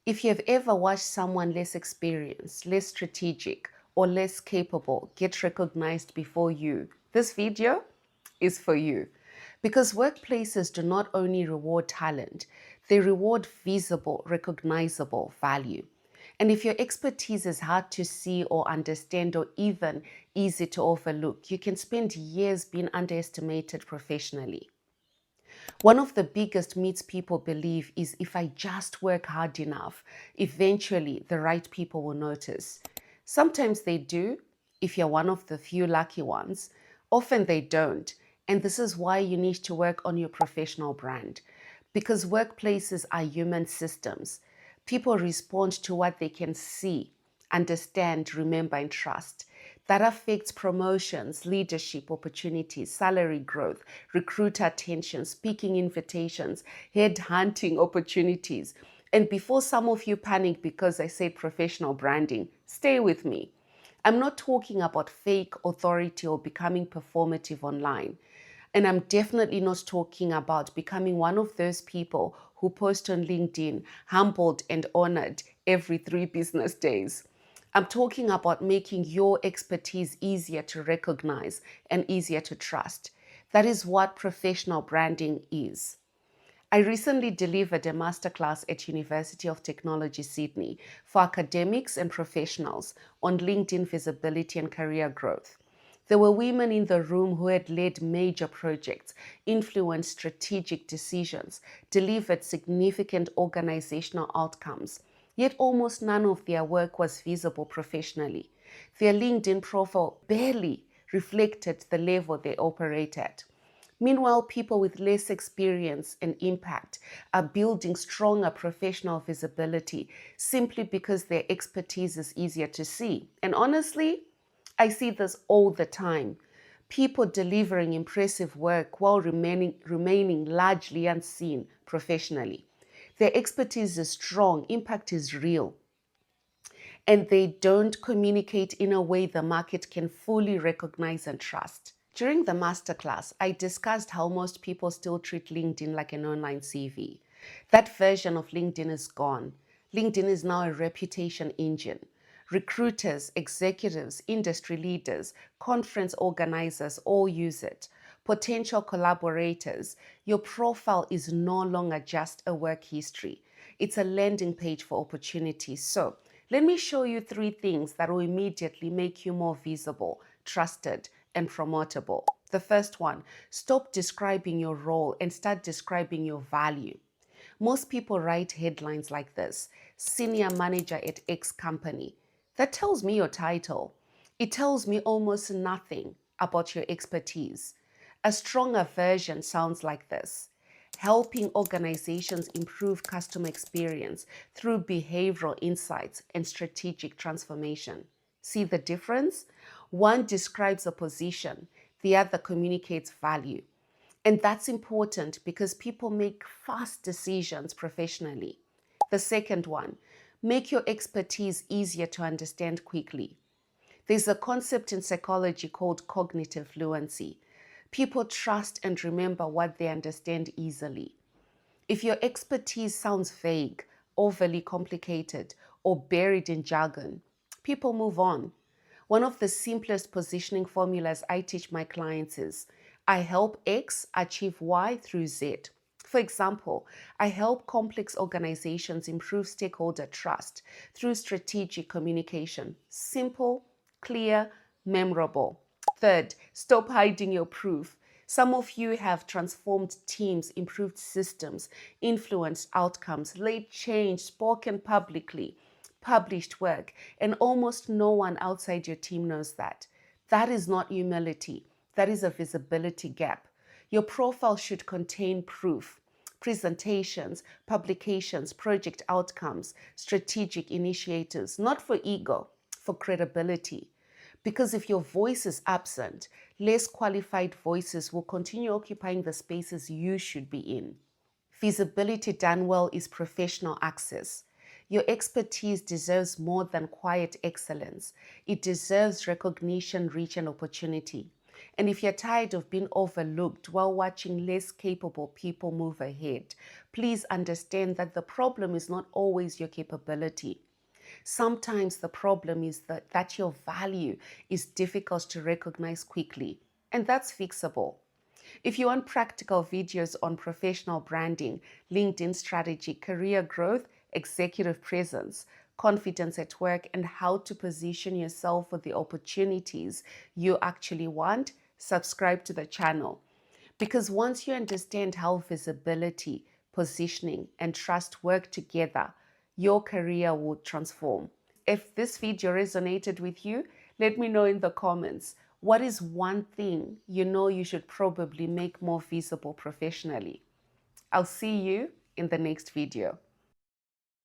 If you've ever watched someone less experienced, less strategic, or less capable get recognized before you, this video is for you. Because workplaces do not only reward talent, they reward visible, recognizable value. And if your expertise is hard to see or understand or even easy to overlook, you can spend years being underestimated professionally. One of the biggest myths people believe is if I just work hard enough, eventually the right people will notice. Sometimes they do, if you're one of the few lucky ones. Often they don't. And this is why you need to work on your professional brand. Because workplaces are human systems. People respond to what they can see, understand, remember, and trust. That affects promotions, leadership opportunities, salary growth, recruiter attention, speaking invitations, headhunting opportunities. And before some of you panic because I said professional branding, stay with me. I'm not talking about fake authority or becoming performative online. And I'm definitely not talking about becoming one of those people who post on LinkedIn, humbled and honored every 3 business days. I'm talking about making your expertise easier to recognize and easier to trust. That is what professional branding is. I recently delivered a masterclass at University of Technology, Sydney for academics and professionals on LinkedIn visibility and career growth. There were women in the room who had led major projects, influenced strategic decisions, delivered significant organizational outcomes, yet almost none of their work was visible professionally. Their LinkedIn profile barely reflected the level they operate at. Meanwhile, people with less experience and impact are building stronger professional visibility simply because their expertise is easier to see. And honestly, I see this all the time. People delivering impressive work while remaining largely unseen professionally. Their expertise is strong, impact is real, and they don't communicate in a way the market can fully recognize and trust. During the masterclass, I discussed how most people still treat LinkedIn like an online CV. That version of LinkedIn is gone. LinkedIn is now a reputation engine. Recruiters, executives, industry leaders, conference organizers all use it. Potential collaborators, your profile is no longer just a work history. It's a landing page for opportunities. So let me show you 3 things that will immediately make you more visible, trusted, and promotable. The first one, stop describing your role and start describing your value. Most people write headlines like this: senior manager at X company. That tells me your title. It tells me almost nothing about your expertise. A stronger version sounds like this: helping organizations improve customer experience through behavioral insights and strategic transformation. See the difference? One describes a position, the other communicates value. And that's important because people make fast decisions professionally. The second one, make your expertise easier to understand quickly. There's a concept in psychology called cognitive fluency. People trust and remember what they understand easily. If your expertise sounds vague, overly complicated, or buried in jargon, people move on. One of the simplest positioning formulas I teach my clients is: I help X achieve Y through Z. For example, I help complex organizations improve stakeholder trust through strategic communication. Simple, clear, memorable. Third, stop hiding your proof. Some of you have transformed teams, improved systems, influenced outcomes, led change, spoken publicly, published work, and almost no one outside your team knows that. That is not humility. That is a visibility gap. Your profile should contain proof, presentations, publications, project outcomes, strategic initiatives, not for ego, for credibility. Because if your voice is absent, less qualified voices will continue occupying the spaces you should be in. Visibility done well is professional access. Your expertise deserves more than quiet excellence. It deserves recognition, reach, and opportunity. And if you're tired of being overlooked while watching less capable people move ahead, please understand that the problem is not always your capability. Sometimes the problem is that your value is difficult to recognize quickly, and that's fixable. If you want practical videos on professional branding, LinkedIn strategy, career growth, executive presence, confidence at work, and how to position yourself for the opportunities you actually want, subscribe to the channel. Because once you understand how visibility, positioning, and trust work together, your career will transform. If this video resonated with you, let me know in the comments. What is one thing you know you should probably make more visible professionally? I'll see you in the next video.